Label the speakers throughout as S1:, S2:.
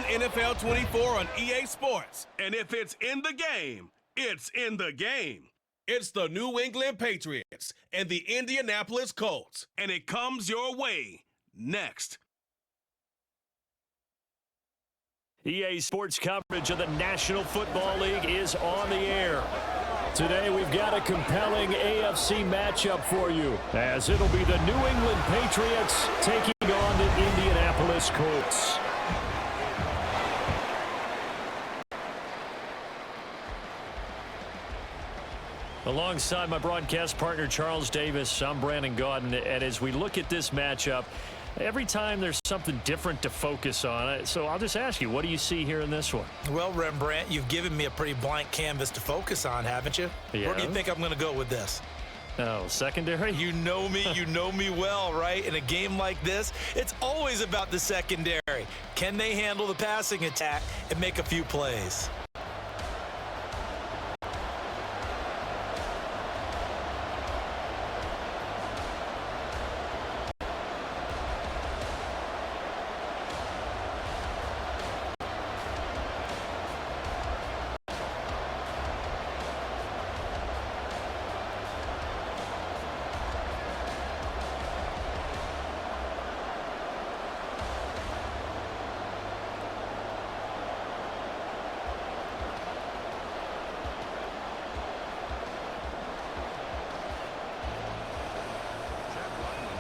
S1: NFL 24 on EA Sports. And if it's in the game, it's in the game. It's the New England Patriots and the Indianapolis Colts. And it comes your way next.
S2: EA Sports coverage of the National Football League is on the air. Today we've got a compelling AFC matchup for you, as it'll be the New England Patriots taking on the Indianapolis Colts. Alongside my broadcast partner Charles Davis, I'm Brandon Gaudin, and as we look at this matchup, every time there's something different to focus on. So I'll just ask you, what do you see here in this one?
S3: Well, Rembrandt, you've given me a pretty blank canvas to focus on, haven't you?
S2: Yeah.
S3: Where do you think I'm going to go with this?
S2: Oh, secondary?
S3: You know me well, right? In a game like this, it's always about the secondary. Can they handle the passing attack and make a few plays?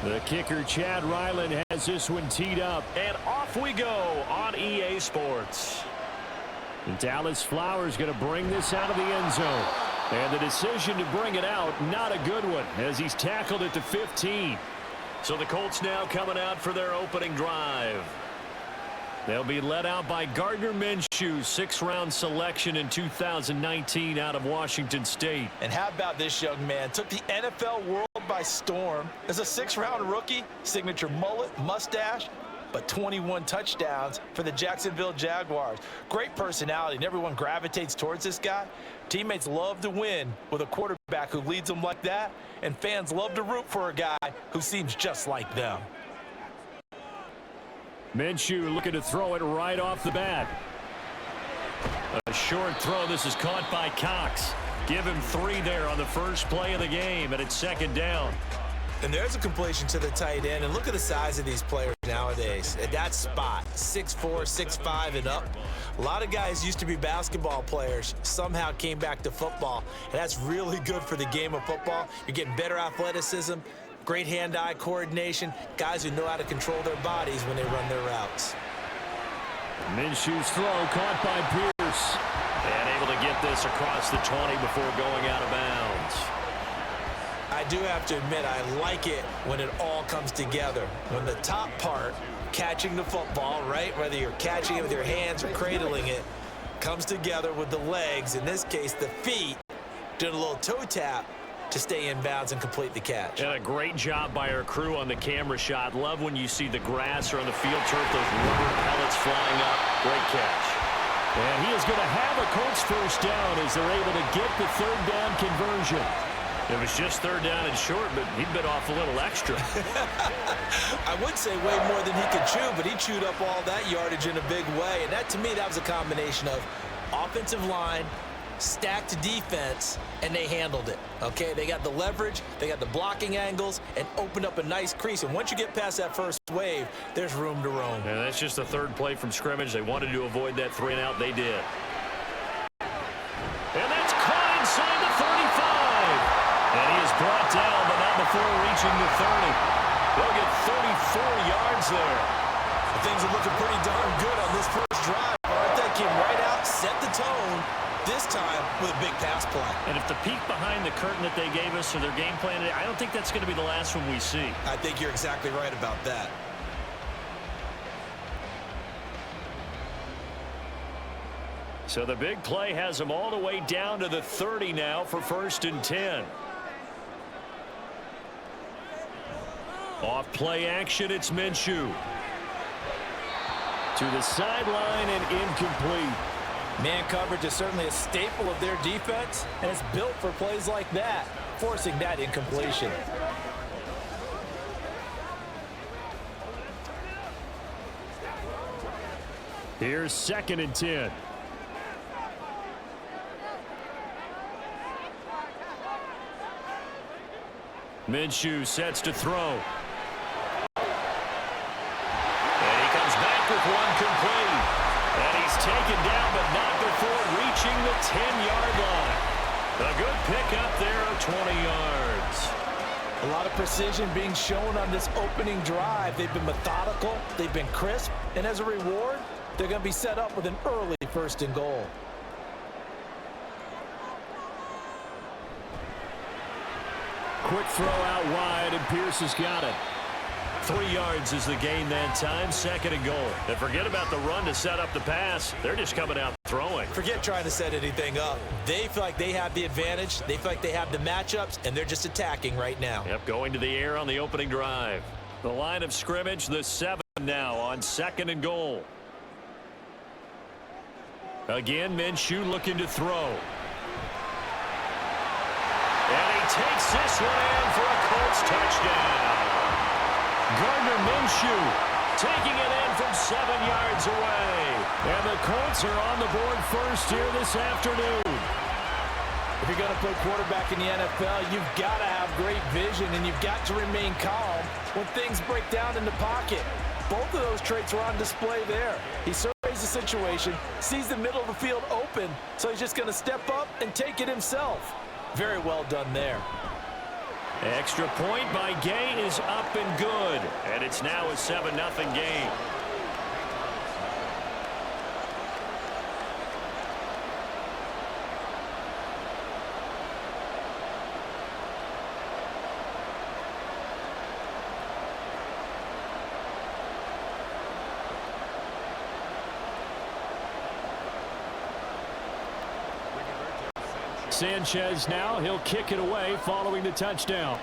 S2: The kicker, Chad Ryland, has this one teed up. And off we go on EA Sports. Dallas Flowers going to bring this out of the end zone. And the decision to bring it out, not a good one, as he's tackled at the 15. So the Colts now coming out for their opening drive. They'll be led out by Gardner Minshew, sixth-round selection in 2019 out of Washington State.
S3: And how about this young man? Took the NFL world by storm. As a sixth-round rookie, signature mullet, mustache, but 21 touchdowns for the Jacksonville Jaguars. Great personality, and everyone gravitates towards this guy. Teammates love to win with a quarterback who leads them like that, and fans love to root for a guy who seems just like them.
S2: Minshew looking to throw it right off the bat. A short throw. This is caught by Cox. Give him 3 there on the first play of the game, and it's second down.
S3: And there's a completion to the tight end, and look at the size of these players nowadays. At that spot, 6'4", 6'5", and up. A lot of guys used to be basketball players, somehow came back to football, and that's really good for the game of football. You're getting better athleticism, great hand-eye coordination, guys who know how to control their bodies when they run their routes.
S2: Minshew's throw caught by Pierce. And able to get this across the 20 before going out of bounds.
S3: I do have to admit, I like it when it all comes together. When the top part, catching the football, right, whether you're catching it with your hands or cradling it, comes together with the legs, in this case the feet, doing a little toe tap to stay in bounds and complete the catch.
S2: And a great job by our crew on the camera shot. Love when you see the grass or on the field turf, those rubber pellets flying up. Great catch. And he is going to have a Colts first down as they're able to get the third down conversion. It was just third down and short, but he bit off a little extra.
S3: I would say way more than he could chew, but he chewed up all that yardage in a big way. And that, to me, that was a combination of offensive line, stacked defense, and they handled it. Okay, they got the leverage, they got the blocking angles, and opened up a nice crease. And once you get past that first wave, there's room to roam.
S2: And that's just the third play from scrimmage. They wanted to avoid that 3-and-out. They did. And that's caught inside the 35. And he is brought down, but not before reaching the 30. They'll get 34 yards there.
S3: Things are looking pretty darn good on this first drive. That came right out, set the tone, this time with a big pass play.
S2: And if the peek behind the curtain that they gave us or their game plan, I don't think that's going to be the last one we see.
S3: I think you're exactly right about that.
S2: So the big play has them all the way down to the 30 now for 1st and 10. Off play action, it's Minshew. To the sideline and incomplete.
S3: Man coverage is certainly a staple of their defense, and it's built for plays like that, forcing that incompletion.
S2: Here's 2nd and 10. Minshew sets to throw. And he comes back with one complete. And he's taken down, but not before reaching the 10-yard line. A good pickup there of 20 yards.
S3: A lot of precision being shown on this opening drive. They've been methodical, they've been crisp, and as a reward, they're going to be set up with an early 1st and goal.
S2: Quick throw out wide, and Pierce has got it. 3 yards is the gain that time, 2nd and goal. And forget about the run to set up the pass. They're just coming out throwing.
S3: Forget trying to set anything up. They feel like they have the advantage. They feel like they have the matchups, and they're just attacking right now.
S2: Yep, going to the air on the opening drive. The line of scrimmage, the 7 now on 2nd and goal. Again, Minshew looking to throw. And he takes this one in for a Colts touchdown. Gardner Minshew taking it in from 7 yards away. And the Colts are on the board first here this afternoon.
S3: If you're going to play quarterback in the NFL, you've got to have great vision, and you've got to remain calm when things break down in the pocket. Both of those traits are on display there. He surveys the situation, sees the middle of the field open, so he's just going to step up and take it himself. Very well done there.
S2: Extra point by Gay is up and good. And it's now a 7-0 game. Sanchez now, he'll kick it away following the touchdown.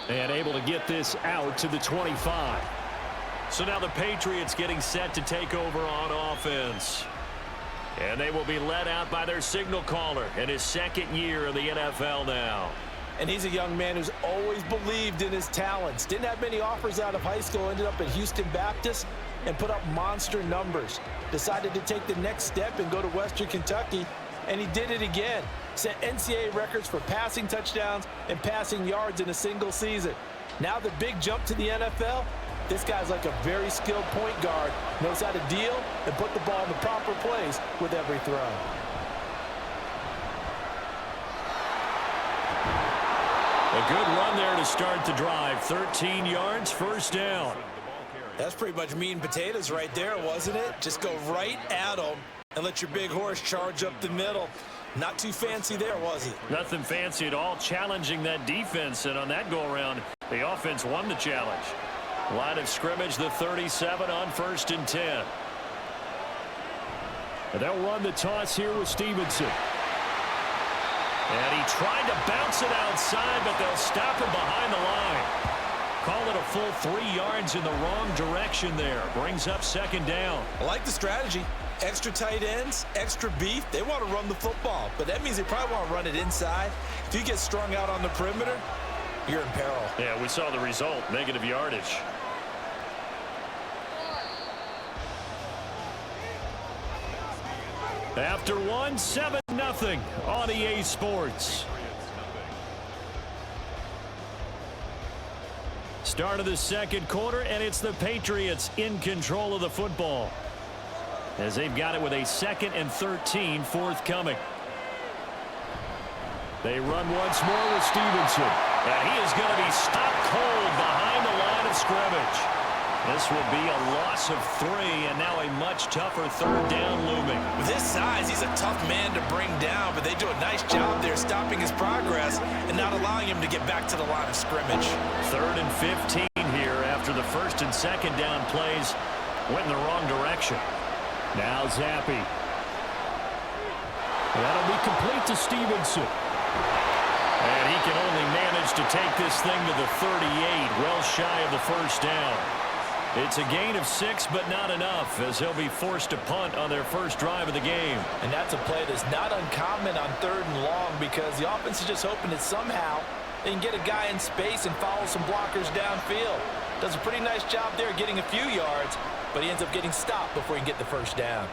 S2: And able to get this out to the 25. So now the Patriots getting set to take over on offense. And they will be led out by their signal caller in his 2nd year in the NFL now.
S3: And he's a young man who's always believed in his talents. Didn't have many offers out of high school, ended up at Houston Baptist and put up monster numbers. Decided to take the next step and go to Western Kentucky, and he did it again. Set NCAA records for passing touchdowns and passing yards in a single season. Now the big jump to the NFL, this guy's like a very skilled point guard, knows how to deal and put the ball in the proper place with every throw.
S2: A good run there to start the drive. 13 yards, 1st down.
S3: That's pretty much meat and potatoes right there, wasn't it? Just go right at them and let your big horse charge up the middle. Not too fancy there, was it?
S2: Nothing fancy at all, challenging that defense, and on that go-around, the offense won the challenge. Line of scrimmage, the 37 on 1st and 10. And they'll run the toss here with Stevenson. And he tried to bounce it outside, but they'll stop him behind the line. Call it a full 3 yards in the wrong direction there. Brings up 2nd down.
S3: I like the strategy. Extra tight ends, extra beef. They want to run the football, but that means they probably want to run it inside. If you get strung out on the perimeter, you're in peril.
S2: Yeah, we saw the result, negative yardage. After one, 7-0 on EA Sports. Start of the 2nd quarter, and it's the Patriots in control of the football, as they've got it with a 2nd and 13 forthcoming. They run once more with Stevenson. And he is going to be stopped cold behind the line of scrimmage. This will be a loss of 3, and now a much tougher 3rd down looming.
S3: With his size, he's a tough man to bring down, but they do a nice job there stopping his progress and not allowing him to get back to the line of scrimmage.
S2: 3rd and 15 here after the 1st and 2nd down plays went in the wrong direction. Now Zappi. That'll be complete to Stevenson. And he can only manage to take this thing to the 38, well shy of the 1st down. It's a gain of 6, but not enough, as he'll be forced to punt on their first drive of the game.
S3: And that's a play that's not uncommon on 3rd and long, because the offense is just hoping that somehow They can get a guy in space and follow some blockers downfield. Does a pretty nice job there getting a few yards, but he ends up getting stopped before he can get the first down.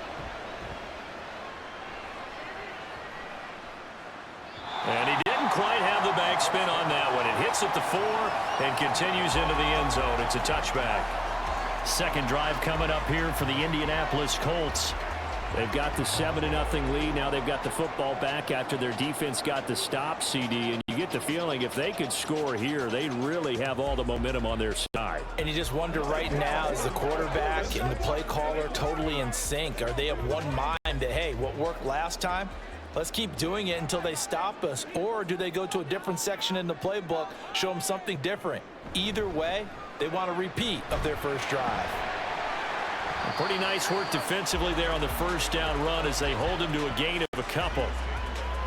S2: And he didn't quite have the backspin on that one. It hits at the 4 and continues into the end zone. It's a touchback. Second drive coming up here for the Indianapolis Colts. They've got the 7-0 lead. Now they've got the football back after their defense got the stop, CD. And you get the feeling if they could score here, they'd really have all the momentum on their side.
S3: And you just wonder right now, is the quarterback and the play caller totally in sync? Are they of one mind that, hey, what worked last time, let's keep doing it until they stop us? Or do they go to a different section in the playbook, show them something different? Either way, they want a repeat of their first drive.
S2: Pretty nice work defensively there on the first down run as they hold him to a gain of a couple.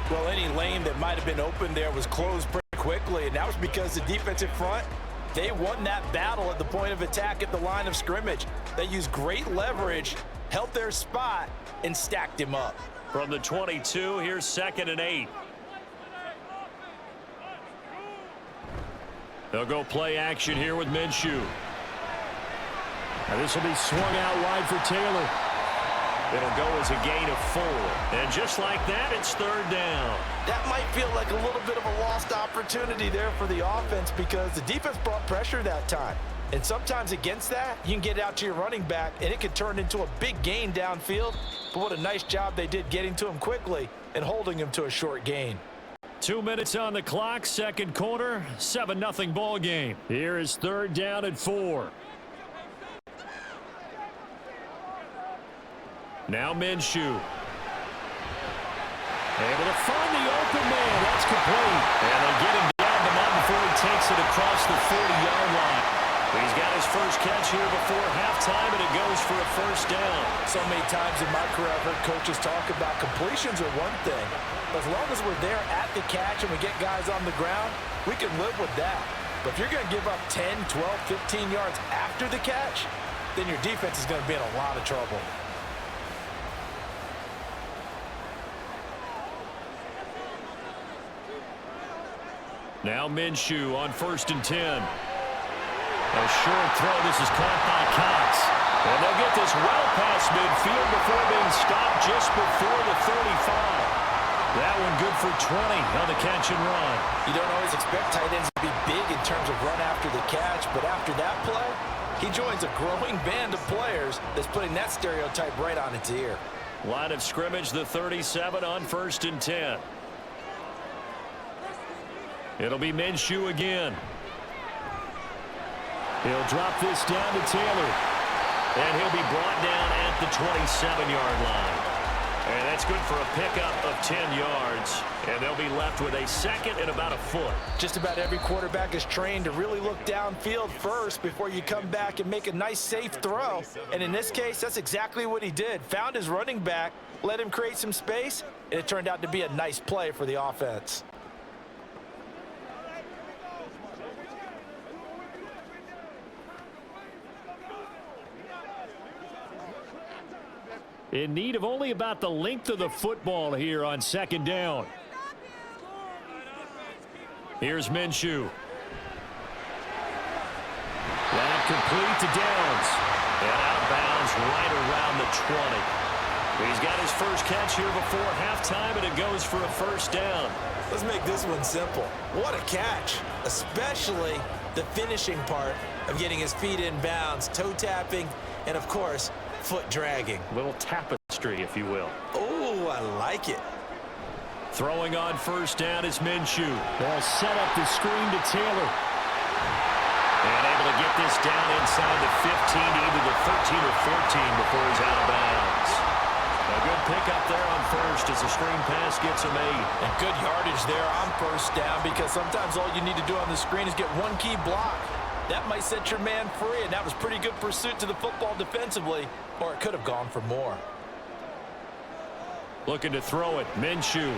S3: Well, any lane that might have been open there was closed pretty quickly, and that was because the defensive front, they won that battle at the point of attack at the line of scrimmage. They used great leverage, held their spot, and stacked him up.
S2: From the 22, here's 2nd and 8. They'll go play action here with Minshew. Now this will be swung out wide for Taylor. It'll go as a gain of 4. And just like that, it's 3rd down.
S3: That might feel like a little bit of a lost opportunity there for the offense because the defense brought pressure that time. And sometimes against that, you can get out to your running back, and it can turn into a big gain downfield. But what a nice job they did getting to him quickly and holding him to a short gain.
S2: 2 minutes on the clock, second quarter, 7-0 ball game. Here is 3rd down and 4. Now Minshew. Able to find the open man. That's complete. And they get him down the mountain before he takes it across the 40-yard line. He's got his first catch here before halftime, and it goes for a first down.
S3: So many times in my career, I've heard coaches talk about completions are one thing. But as long as we're there at the catch and we get guys on the ground, we can live with that. But if you're going to give up 10, 12, 15 yards after the catch, then your defense is going to be in a lot of trouble.
S2: Now Minshew on 1st and 10. A short throw. This is caught by Cox. And they'll get this well past midfield before being stopped just before the 35. That one good for 20 on the catch and run.
S3: You don't always expect tight ends to be big in terms of run after the catch, but after that play, he joins a growing band of players that's putting that stereotype right on its ear.
S2: Line of scrimmage, the 37 on 1st and 10. It'll be Minshew again. He'll drop this down to Taylor. And he'll be brought down at the 27-yard line. And that's good for a pickup of 10 yards. And they'll be left with a second and about a foot.
S3: Just about every quarterback is trained to really look downfield first before you come back and make a nice, safe throw. And in this case, that's exactly what he did. Found his running back, let him create some space, and it turned out to be a nice play for the offense.
S2: In need of only about the length of the football here on 2nd down. Here's Minshew. That complete to Downs. And out of bounds right around the 20. He's got his first catch here before halftime, and it goes for a first down.
S3: Let's make this one simple. What a catch, especially the finishing part of getting his feet in bounds, toe tapping, and of course, foot dragging.
S2: Little tapestry, if you will.
S3: Oh, I like it.
S2: Throwing on first down is Minshew. They'll set up the screen to Taylor. And able to get this down inside the 15 to either the 13 or 14 before he's out of bounds. A good pickup there on first as the screen pass gets him 8.
S3: And good yardage there on first down because sometimes all you need to do on the screen is get one key block. That might set your man free, and that was pretty good pursuit to the football defensively, or it could have gone for more.
S2: Looking to throw it, Minshew.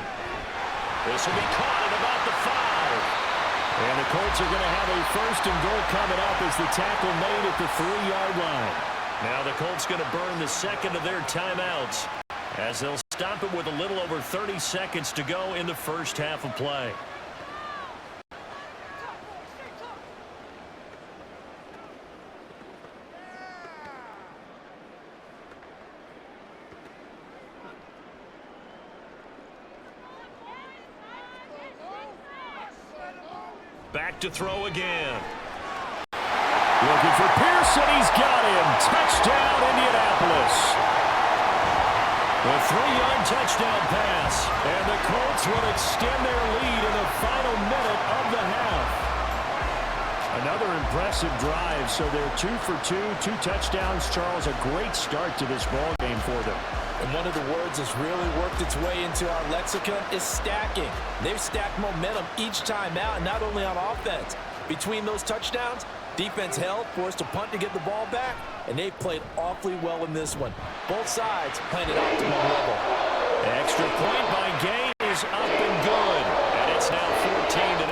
S2: This will be caught at about the 5. And the Colts are going to have a 1st and goal coming up as the tackle made at the 3-yard line. Now the Colts going to burn the second of their timeouts as they'll stop it with a little over 30 seconds to go in the first half of play. Back to throw again. Looking for Pearson. He's got him. Touchdown, Indianapolis. A 3-yard touchdown pass. And the Colts will extend their lead in the final minute of the half. Another impressive drive. So they're 2 for 2, 2 touchdowns. Charles, a great start to this ball game for them.
S3: And one of the words that's really worked its way into our lexicon is stacking. They've stacked momentum each time out, and not only on offense. Between those touchdowns, defense held, forced a punt to get the ball back, and they've played awfully well in this one. Both sides playing at optimum level.
S2: Extra point by Gay is up and good. And it's now 14-0.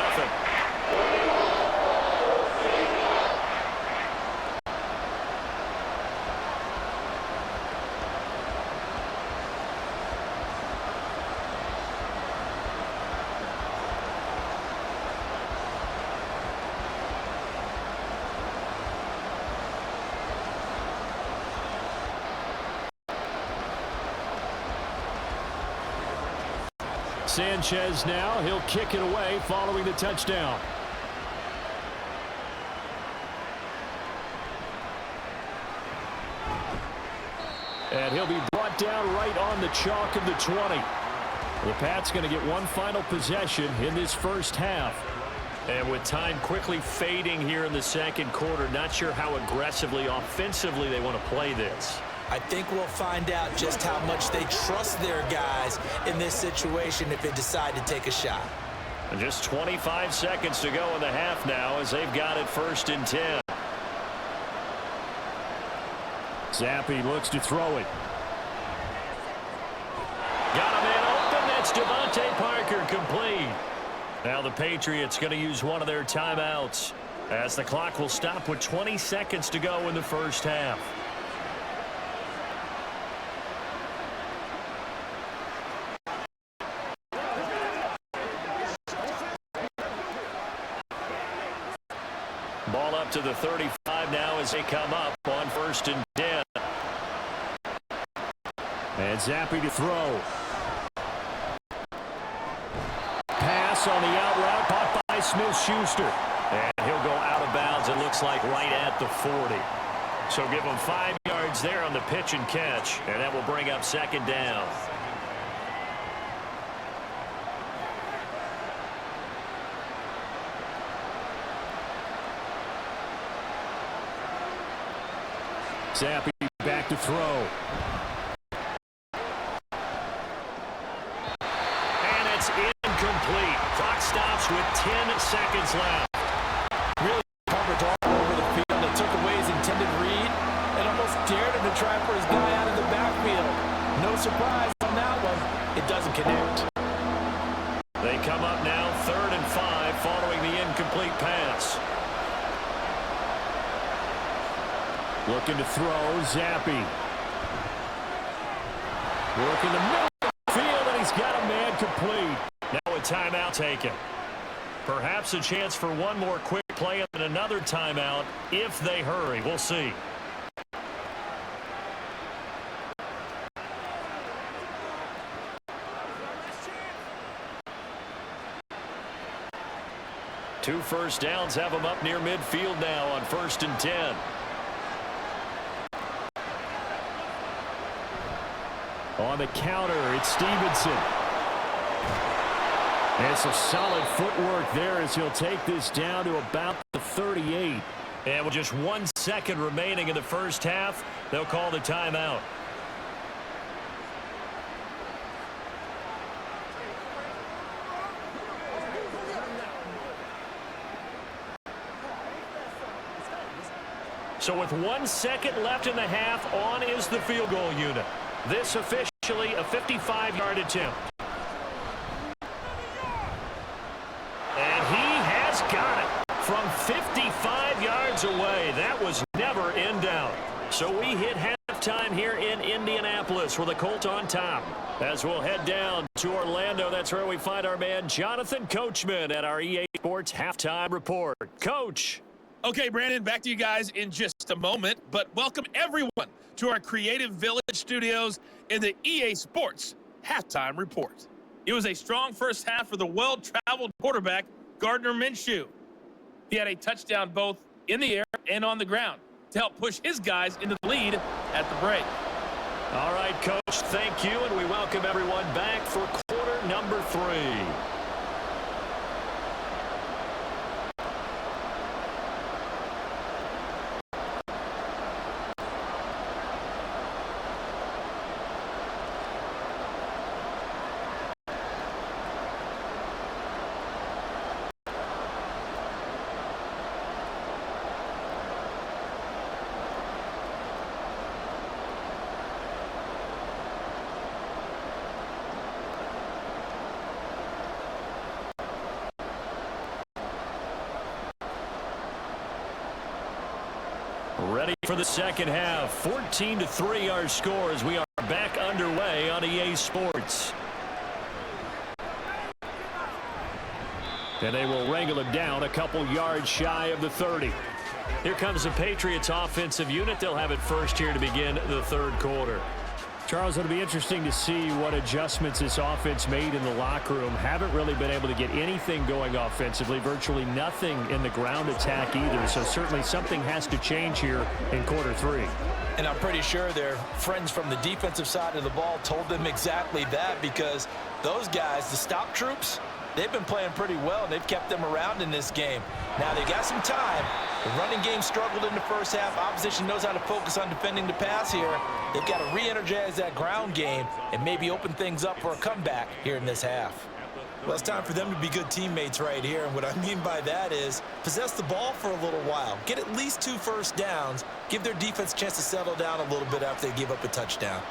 S2: Sanchez now, he'll kick it away following the touchdown. And he'll be brought down right on the chalk of the 20. The Pats going to get one final possession in this first half. And with time quickly fading here in the second quarter, not sure how aggressively, offensively they want to play this.
S3: I think we'll find out just how much they trust their guys in this situation if they decide to take a shot.
S2: And just 25 seconds to go in the half now as they've got it 1st and 10. Zappi looks to throw it. Got a man open. That's Devontae Parker, complete. Now the Patriots going to use one of their timeouts as the clock will stop with 20 seconds to go in the first half. Ball up to the 35 now as they come up on 1st and 10. And Zappi to throw. Pass on the out route, caught by Smith-Schuster. And he'll go out of bounds, it looks like right at the 40. So give him 5 yards there on the pitch and catch, and that will bring up 2nd down. Zappi back to throw. And it's incomplete. Clock stops with 10 seconds left.
S3: Really covered all over the field and took away his intended read and almost dared him to try for his guy out of the backfield. No surprise on that one. It doesn't connect.
S2: They come up now 3rd and 5 following the incomplete pass. Looking to throw, Zappi. Working the middle of the field, and he's got a man complete. Now a timeout taken. Perhaps a chance for one more quick play and another timeout if they hurry. We'll see. Two first downs have them up near midfield now on 1st and 10. On the counter, it's Stevenson. And it's a solid footwork there as he'll take this down to about the 38. And with just 1 second remaining in the first half, they'll call the timeout. So with 1 second left in the half, on is the field goal unit. This officially a 55-yard attempt. And he has got it from 55 yards away. That was never in doubt. So we hit halftime here in Indianapolis with the Colts on top. As we'll head down to Orlando, that's where we find our man Jonathan Coachman at our EA Sports Halftime Report. Coach.
S4: Okay, Brandon, back to you guys in just a moment, but welcome everyone to our Creative Village studios in the EA Sports Halftime Report. It was a strong first half for the well-traveled quarterback, Gardner Minshew. He had a touchdown both in the air and on the ground to help push his guys into the lead at the break.
S2: All right, Coach, thank you, and we welcome everyone back for quarter number 3. Ready for the second half. 14-3 our score as we are back underway on EA Sports. And they will wrangle it down a couple yards shy of the 30. Here comes the Patriots offensive unit. They'll have it first here to begin the third quarter. Charles, it'll be interesting to see what adjustments this offense made in the locker room. Haven't really been able to get anything going offensively, virtually nothing in the ground attack either. So certainly something has to change here in quarter 3.
S3: And I'm pretty sure their friends from the defensive side of the ball told them exactly that, because those guys, the stop troops, they've been playing pretty well, and they've kept them around in this game. Now, they got some time. The running game struggled in the first half. Opposition knows how to focus on defending the pass here. They've got to re-energize that ground game and maybe open things up for a comeback here in this half. Well, it's time for them to be good teammates right here. And what I mean by that is possess the ball for a little while. Get at least 2 first downs. Give their defense a chance to settle down a little bit after they give up a touchdown.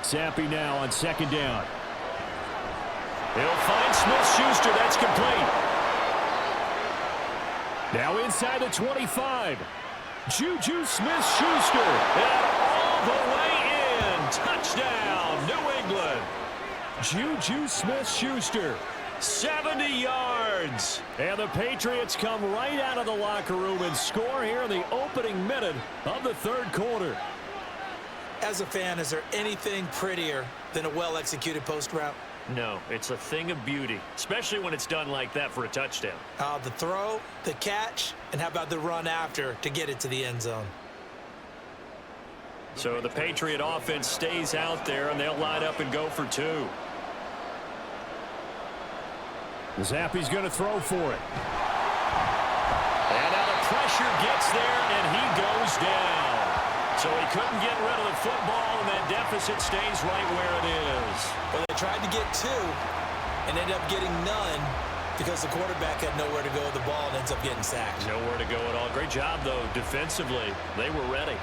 S2: Zappi now on second down. He'll find Smith-Schuster. That's complete. Now inside the 25. Juju Smith-Schuster. And all the way in. Touchdown, New England. Juju Smith-Schuster. 70 yards. And the Patriots come right out of the locker room and score here in the opening minute of the third quarter.
S3: As a fan, is there anything prettier than a well-executed post route?
S2: No, it's a thing of beauty, especially when it's done like that for a touchdown.
S3: The throw, the catch, and how about the run after to get it to the end zone?
S2: So the Patriot offense stays out there, and they'll line up and go for 2. Zappi's going to throw for it. And now the pressure gets there, and he goes down. So he couldn't get rid of the football, and that deficit stays right where it is.
S3: Well, they tried to get 2 and ended up getting none because the quarterback had nowhere to go with the ball and ends up getting sacked.
S2: Nowhere to go at all. Great job, though, defensively. They were ready.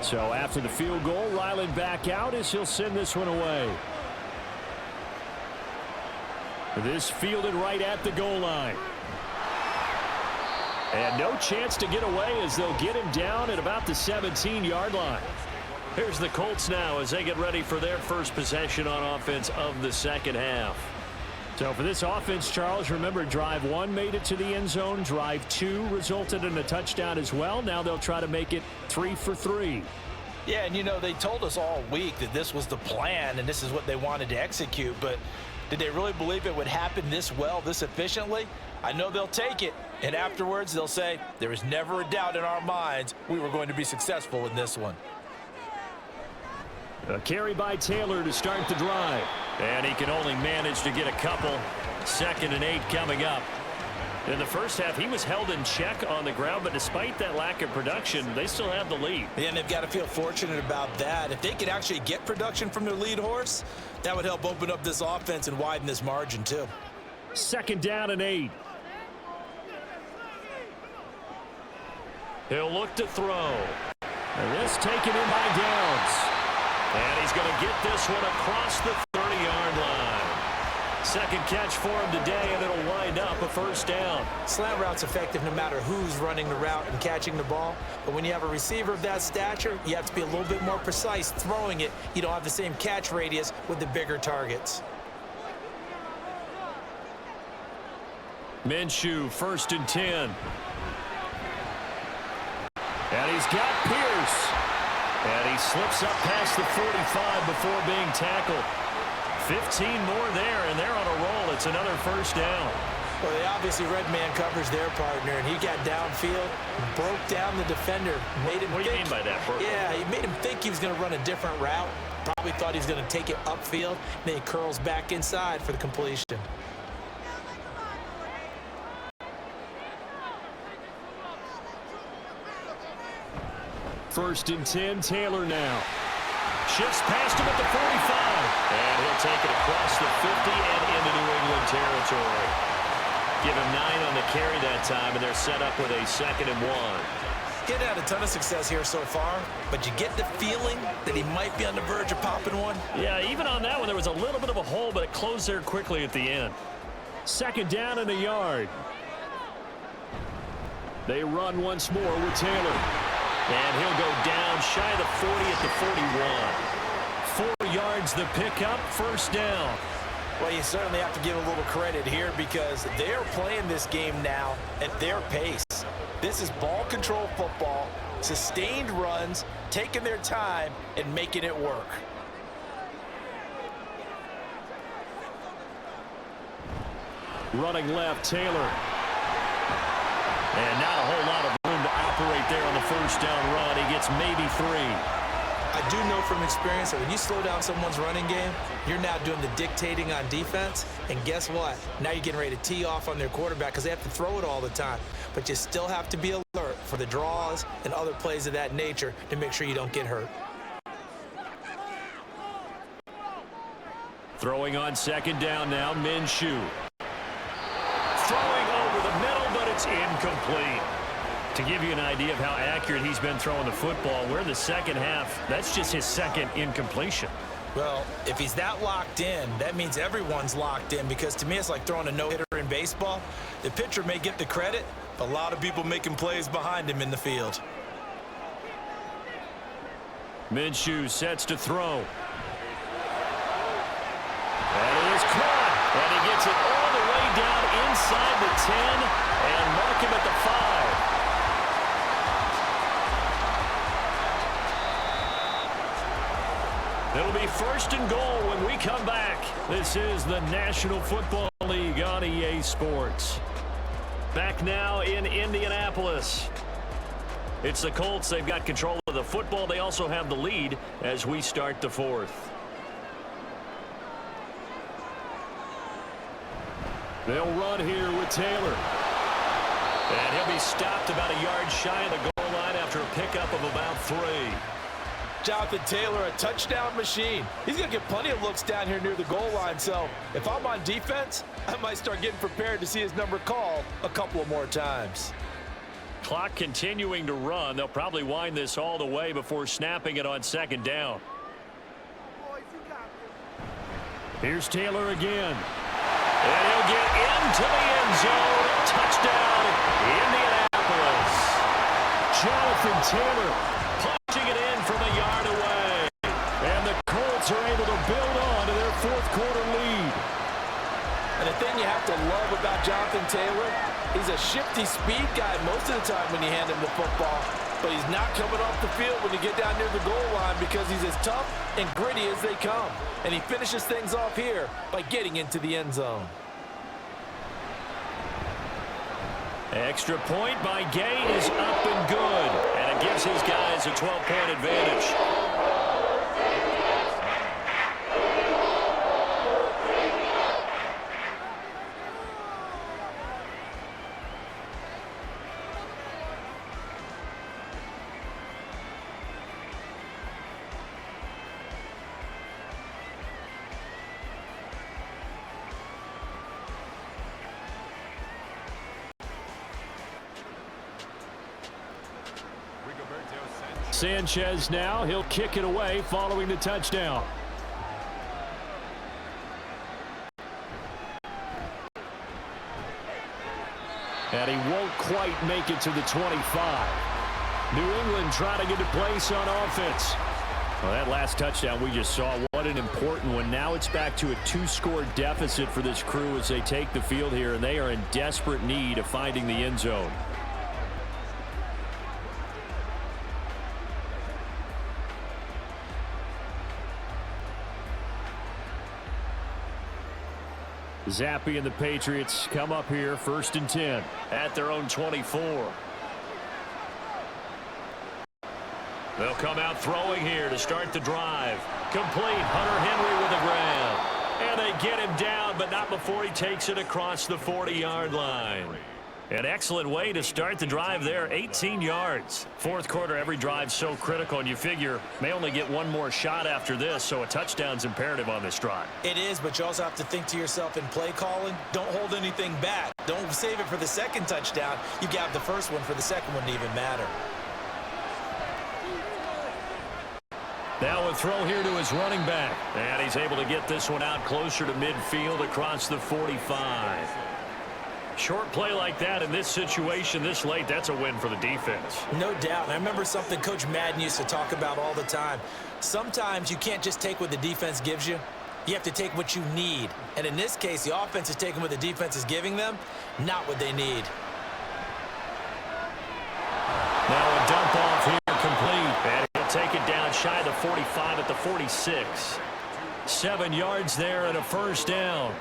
S2: So after the field goal, Ryland back out as he'll send this one away. This fielded right at the goal line. And no chance to get away as they'll get him down at about the 17-yard line. Here's the Colts now as they get ready for their first possession on offense of the second half. So for this offense, Charles, remember, drive 1 made it to the end zone. Drive 2 resulted in a touchdown as well. Now they'll try to make it 3 for 3.
S3: Yeah, and you know, they told us all week that this was the plan and this is what they wanted to execute, but did they really believe it would happen this well, this efficiently? I know they'll take it, and afterwards they'll say, there was never a doubt in our minds we were going to be successful in this one.
S2: A carry by Taylor to start the drive. And he can only manage to get a couple. 2nd and 8 coming up. In the first half, he was held in check on the ground, but despite that lack of production, they still have the lead.
S3: Yeah, and they've got to feel fortunate about that. If they could actually get production from their lead horse, that would help open up this offense and widen this margin too.
S2: 2nd down and 8. He'll look to throw. And this taken in by Downs. And he's going to get this one across the 30-yard line. second catch for him today, and it'll wind up a first down.
S3: Slant route's effective no matter who's running the route and catching the ball. But when you have a receiver of that stature, you have to be a little bit more precise throwing it. You don't have the same catch radius with the bigger targets.
S2: Minshew, 1st and 10. And he's got Pierce. And he slips up past the 45 before being tackled. 15 more there, and they're on a roll. It's another first down.
S3: Well, they obviously read man coverage their partner, and he got downfield, broke down the defender, made him
S2: What do you mean by that, Bert?
S3: Yeah, he made him think he was going to run a different route. Probably thought he was going to take it upfield. Then he curls back inside for the completion.
S2: First and 10, Taylor now. Shifts past him at the 45. And he'll take it across the 50 and into New England territory. Give him 9 on the carry that time, and they're set up with a 2nd and 1.
S3: Getting had a ton of success here so far, but you get the feeling that he might be on the verge of popping one.
S2: Yeah, even on that one, there was a little bit of a hole, but it closed there quickly at the end. 2nd down and a yard. They run once more with Taylor. And he'll go down shy of the 40 at the 41. 4 yards the pickup, first down.
S3: Well, you certainly have to give a little credit here because they're playing this game now at their pace. This is ball control football, sustained runs, taking their time and making it work.
S2: Running left, Taylor. And not a whole lot of room to operate there on the first down run. He gets maybe 3.
S3: I do know from experience that when you slow down someone's running game, you're now doing the dictating on defense. And guess what? Now you're getting ready to tee off on their quarterback because they have to throw it all the time. But you still have to be alert for the draws and other plays of that nature to make sure you don't get hurt.
S2: Throwing on 2nd down now, Minshew. Throwing over the middle, but it's incomplete. To give you an idea of how accurate he's been throwing the football, we're in the second half. That's just his 2nd incompletion.
S3: Well, if he's that locked in, that means everyone's locked in because to me it's like throwing a no-hitter in baseball. The pitcher may get the credit, but a lot of people making plays behind him in the field.
S2: Minshew sets to throw. And it is caught. And he gets it all the way down inside the 10 and mark him at the 5. It'll be 1st and goal when we come back. This is the National Football League on EA Sports. Back now in Indianapolis. It's the Colts. They've got control of the football. They also have the lead as we start the 4th. They'll run here with Taylor. And he'll be stopped about a yard shy of the goal line after a pickup of about 3.
S3: Jonathan Taylor, a touchdown machine. He's going to get plenty of looks down here near the goal line. So if I'm on defense, I might start getting prepared to see his number called a couple of more times.
S2: Clock continuing to run. They'll probably wind this all the way before snapping it on 2nd down. Here's Taylor again. And he'll get into the end zone. Touchdown, Indianapolis. Jonathan Taylor punching it in from a yard away. And the Colts are able to build on to their 4th quarter lead.
S3: And the thing you have to love about Jonathan Taylor, he's a shifty speed guy most of the time when you hand him the football. But he's not coming off the field when you get down near the goal line because he's as tough and gritty as they come. And he finishes things off here by getting into the end zone.
S2: Extra point by Gay is up and good. And it gives his guys a 12-point advantage. Sanchez now. He'll kick it away following the touchdown. And he won't quite make it to the 25. New England trying to get to place on offense. Well, that last touchdown we just saw, what an important one. Now it's back to a 2-score deficit for this crew as they take the field here, and they are in desperate need of finding the end zone. Zappe and the Patriots come up here, 1st and 10 at their own 24. They'll come out throwing here to start the drive. Complete. Hunter Henry with the grab. And they get him down, but not before he takes it across the 40-yard line. An excellent way to start the drive there, 18 yards. Fourth quarter, every drive so critical, and you figure may only get one more shot after this, so a touchdown's imperative on this drive.
S3: It is, but you also have to think to yourself in play calling, don't hold anything back. Don't save it for the second touchdown. You got the first one for the second one to even matter.
S2: Now a throw here to his running back. And he's able to get this one out closer to midfield across the 45. Short play like that in this situation this late, that's a win for the defense.
S3: No doubt. And I remember something Coach Madden used to talk about all the time. Sometimes you can't just take what the defense gives you. You have to take what you need. And in this case, the offense is taking what the defense is giving them, not what they need.
S2: Now a dump off here complete. And he'll take it down shy of the 45 at the 46. 7 yards there and a first down.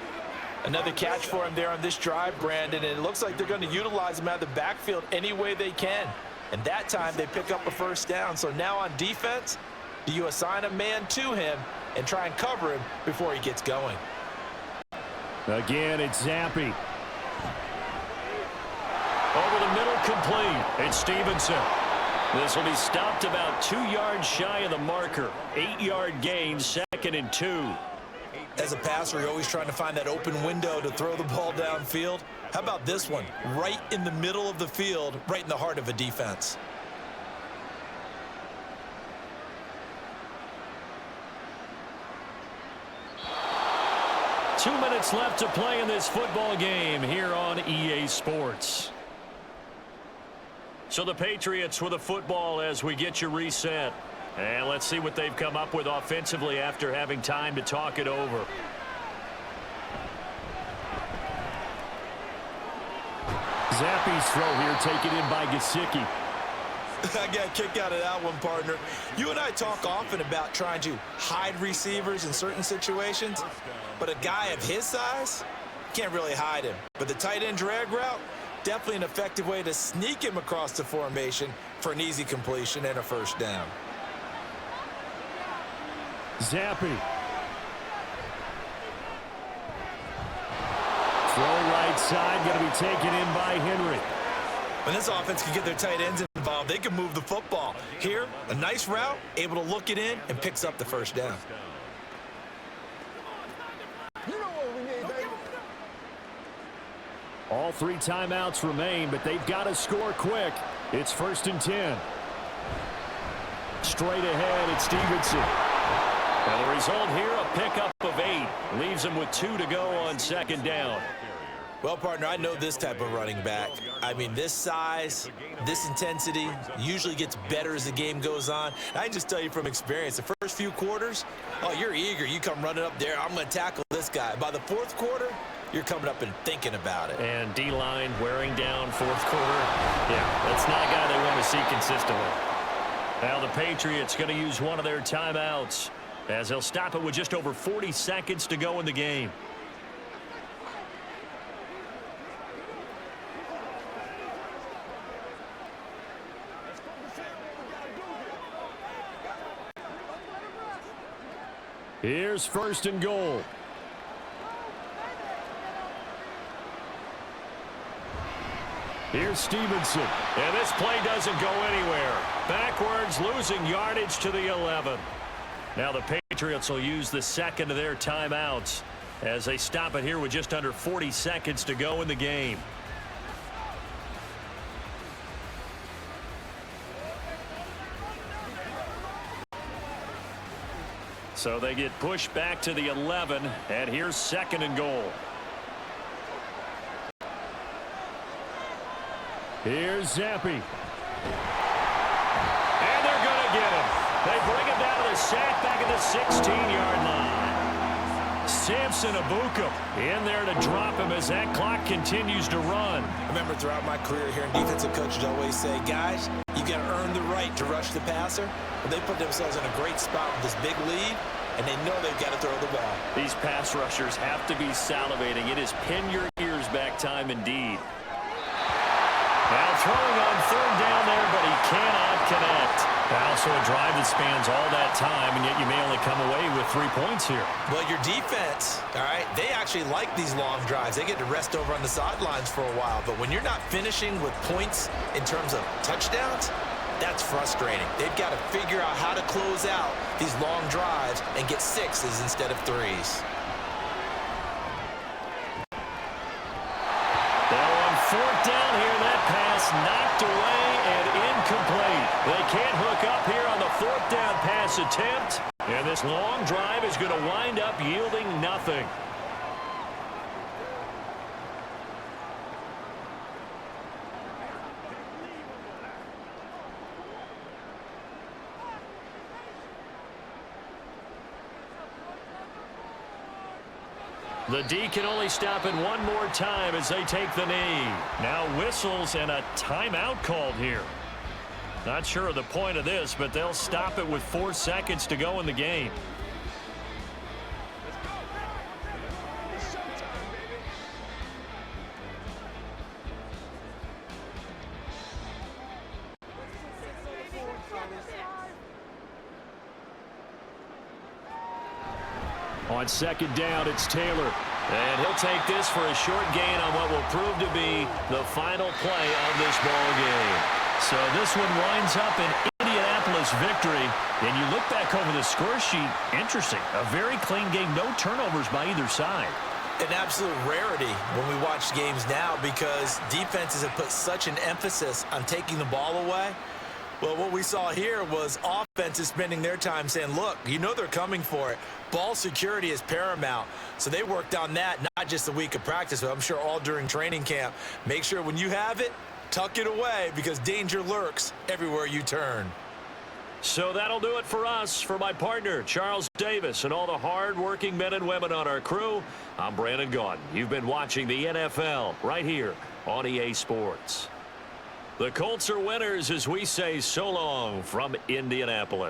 S3: Another catch for him there on this drive, Brandon, and it looks like they're going to utilize him out of the backfield any way they can. And that time they pick up a first down. So now on defense, do you assign a man to him and try and cover him before he gets going?
S2: Again, it's Zappe. Over the middle, complete. It's Stevenson. This will be stopped about 2 yards shy of the marker. 8-yard gain, 2nd and 2.
S3: As a passer, you're always trying to find that open window to throw the ball downfield. How about this one? Right in the middle of the field, right in the heart of a defense.
S2: Two minutes left to play in this football game here on EA Sports. So the Patriots with a football as we get you reset. And let's see what they've come up with offensively after having time to talk it over. Zappe's throw here taken in by Gesicki.
S3: I got a kick out of that one, partner. You and I talk often about trying to hide receivers in certain situations, but a guy of his size can't really hide him. But the tight end drag route, definitely an effective way to sneak him across the formation for an easy completion and a first down.
S2: Zappe. Throw right side, going to be taken in by Henry.
S3: When this offense can get their tight ends involved, they can move the football. Here, a nice route, able to look it in, and picks up the first down.
S2: All 3 timeouts remain, but they've got to score quick. It's 1st and 10. Straight ahead, it's Stevenson. And the result here, a pickup of 8. Leaves him with 2 to go on 2nd down.
S3: Well, partner, I know this type of running back. I mean, this size, this intensity usually gets better as the game goes on. And I can just tell you from experience, the first few quarters, oh, you're eager. You come running up there, I'm going to tackle this guy. By the 4th quarter, you're coming up and thinking about it.
S2: And D-line wearing down 4th quarter. Yeah, that's not a guy they want to see consistently. Now the Patriots going to use one of their timeouts as they'll stop it with just over 40 seconds to go in the game. Here's 1st and goal. Here's Stevenson. And this play doesn't go anywhere. Backwards, losing yardage to the 11. Now the Patriots will use the 2nd of their timeouts as they stop it here with just under 40 seconds to go in the game. So they get pushed back to the 11, and here's 2nd and goal. Here's Zappi. And they're going to get him. They bring him down to the sack back at the 16-yard line. Samson Abuka in there to drop him as that clock continues to run.
S3: I remember throughout my career here in defensive coaches always say, guys, you got to earn the right to rush the passer. Well, they put themselves in a great spot with this big lead, and they know they've got to throw the ball.
S2: These pass rushers have to be salivating. It is pin your ears back time indeed. Now throwing on third down there, but he cannot connect. Also a drive that spans all that time, and yet you may only come away with 3 points here.
S3: Well, your defense, all right, they actually like these long drives. They get to rest over on the sidelines for a while. But when you're not finishing with points in terms of touchdowns, that's frustrating. They've got to figure out how to close out these long drives and get sixes instead of threes.
S2: Now on fourth down here, that pass knocked away and incomplete. They can't hook up here on the fourth down pass attempt. And this long drive is going to wind up yielding nothing. The D can only stop it one more time as they take the knee. Now whistles and a timeout called here. Not sure of the point of this, but they'll stop it with 4 seconds to go in the game. On second down, it's Taylor. And he'll take this for a short gain on what will prove to be the final play of this ball game. So this one winds up an Indianapolis victory. And you look back over the score sheet, interesting. A very clean game, no turnovers by either side.
S3: An absolute rarity when we watch games now because defenses have put such an emphasis on taking the ball away. Well, what we saw here was offenses spending their time saying, look, you know they're coming for it. Ball security is paramount. So they worked on that, not just a week of practice, but I'm sure all during training camp. Make sure when you have it, tuck it away because danger lurks everywhere you turn.
S2: So that'll do it for us. For my partner, Charles Davis, and all the hard-working men and women on our crew, I'm Brandon Gaudin. You've been watching the NFL right here on EA Sports. The Colts are winners as we say so long from Indianapolis.